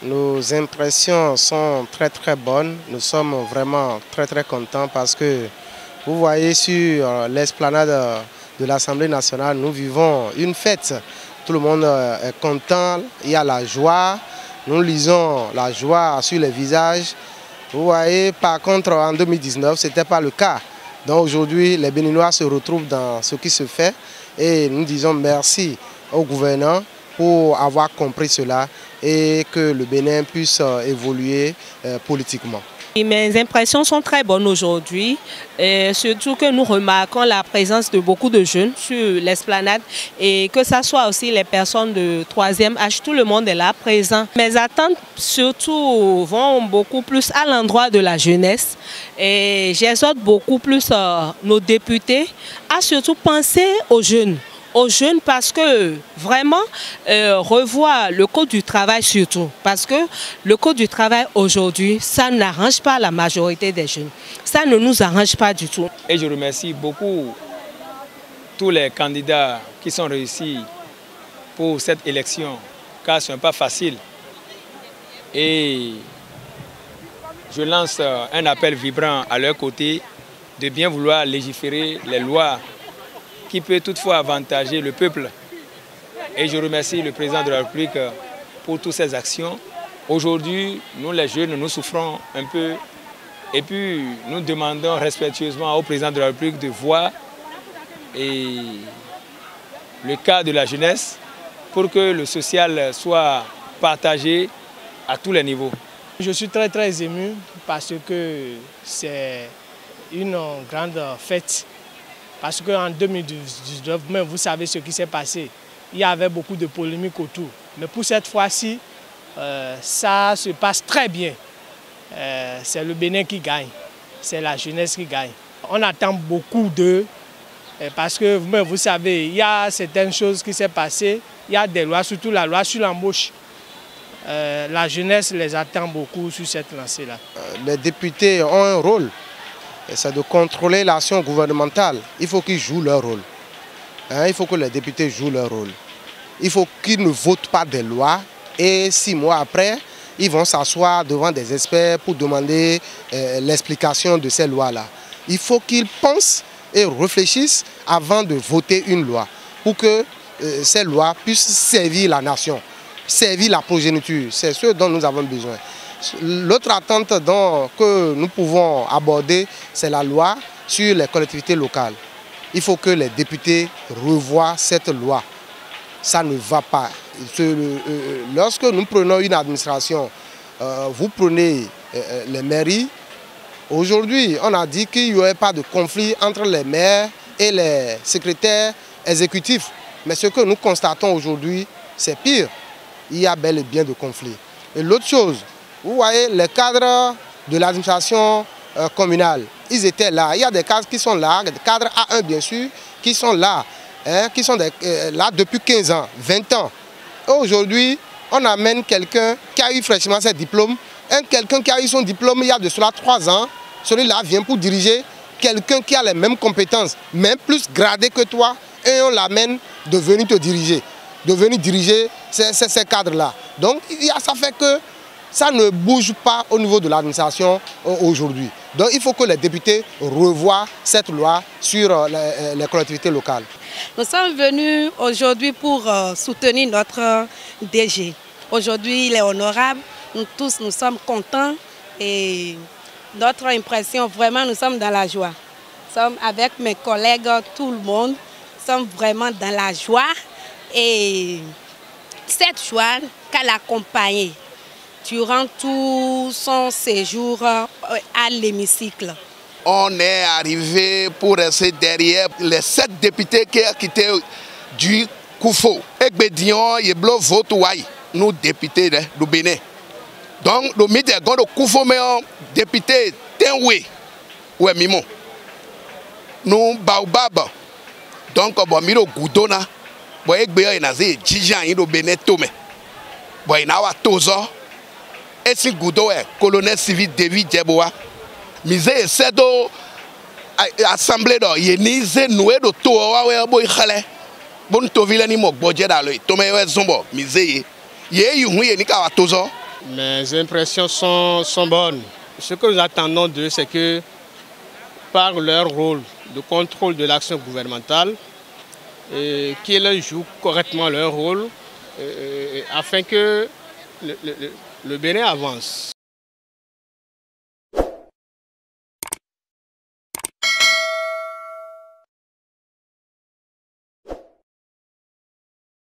Nos impressions sont très bonnes. Nous sommes vraiment très contents parce que vous voyez sur l'esplanade de l'Assemblée nationale, nous vivons une fête. Tout le monde est content, il y a la joie. Nous lisons la joie sur les visages. Vous voyez, par contre, en 2019, ce n'était pas le cas. Donc aujourd'hui, les Béninois se retrouvent dans ce qui se fait et nous disons merci au gouvernement pour avoir compris cela et que le Bénin puisse évoluer politiquement. Et mes impressions sont très bonnes aujourd'hui, surtout que nous remarquons la présence de beaucoup de jeunes sur l'esplanade et que ce soit aussi les personnes de 3e âge, tout le monde est là présent. Mes attentes surtout vont beaucoup plus à l'endroit de la jeunesse et j'exhorte beaucoup plus nos députés à surtout penser aux jeunes parce que vraiment revoir le code du travail surtout parce que le code du travail aujourd'hui ça n'arrange pas la majorité des jeunes, ça ne nous arrange pas du tout. Et je remercie beaucoup tous les candidats qui sont réussis pour cette élection car ce n'est pas facile et je lance un appel vibrant à leur côté de bien vouloir légiférer les lois qui peut toutefois avantager le peuple. Et je remercie le président de la République pour toutes ces actions. Aujourd'hui, nous les jeunes, nous souffrons un peu et puis nous demandons respectueusement au président de la République de voir le cas de la jeunesse pour que le social soit partagé à tous les niveaux. Je suis très ému parce que c'est une grande fête. Parce qu'en 2019, même vous savez ce qui s'est passé. Il y avait beaucoup de polémiques autour. Mais pour cette fois-ci, ça se passe très bien. C'est le Bénin qui gagne. C'est la jeunesse qui gagne. On attend beaucoup d'eux. Parce que vous-même, vous savez, il y a certaines choses qui s'est passées. Il y a des lois, surtout la loi sur l'embauche. La jeunesse les attend beaucoup sur cette lancée-là. Les députés ont un rôle. C'est de contrôler l'action gouvernementale. Il faut qu'ils jouent leur rôle. Il faut que les députés jouent leur rôle. Il faut qu'ils ne votent pas des lois et 6 mois après, ils vont s'asseoir devant des experts pour demander l'explication de ces lois-là. Il faut qu'ils pensent et réfléchissent avant de voter une loi pour que ces lois puissent servir la nation, servir la progéniture. C'est ce dont nous avons besoin. L'autre attente que nous pouvons aborder, c'est la loi sur les collectivités locales. Il faut que les députés revoient cette loi. Ça ne va pas. Lorsque nous prenons une administration, vous prenez les mairies. Aujourd'hui, on a dit qu'il n'y aurait pas de conflit entre les maires et les secrétaires exécutifs. Mais ce que nous constatons aujourd'hui, c'est pire. Il y a bel et bien de conflits. Et l'autre chose, vous voyez, les cadres de l'administration communale, ils étaient là. Il y a des cadres qui sont là, des cadres A1 bien sûr, qui sont là, qui sont là depuis 15 ans, 20 ans. Aujourd'hui, on amène quelqu'un qui a eu fraîchement ses diplômes, quelqu'un qui a eu son diplôme il y a de cela 3 ans, celui-là vient pour diriger quelqu'un qui a les mêmes compétences, même plus gradé que toi, et on l'amène de venir te diriger, de venir diriger ces cadres-là. Donc ça fait que ça ne bouge pas au niveau de l'administration aujourd'hui. Donc il faut que les députés revoient cette loi sur les collectivités locales. Nous sommes venus aujourd'hui pour soutenir notre DG. Aujourd'hui, il est honorable. Nous tous, nous sommes contents et notre impression, vraiment, nous sommes dans la joie. Nous sommes avec mes collègues, tout le monde, nous sommes vraiment dans la joie et cette joie qu'elle a accompagnée durant tout son séjour à l'hémicycle. On est arrivé pour rester derrière les 7 députés qui ont quitté du Koufo. Egbedion, Yeblo, Votouaï, nous députés du Bénin. Donc, le mythe est de Koufo, mais député Tenwe, ouais, Mimon. Nous, Baobab. Donc, bon, Miro Goudona, bon, Egbedion, il a dit, Jijan, il a Bénin, Tome. Bon, il a Tozo. Et si Goudo est colonel civil David Djeboa, mise essaie de assemblée de Yenize noué de Toa ouais boy khale bon to vile ni mo gboje da lo to me we zombo mise ye yu hu ye ni ka wa tozo Mes impressions sont bonnes. Ce que nous attendons d'eux, c'est que par leur rôle de contrôle de l'action gouvernementale, qu'ils jouent correctement leur rôle afin que le Bénin avance.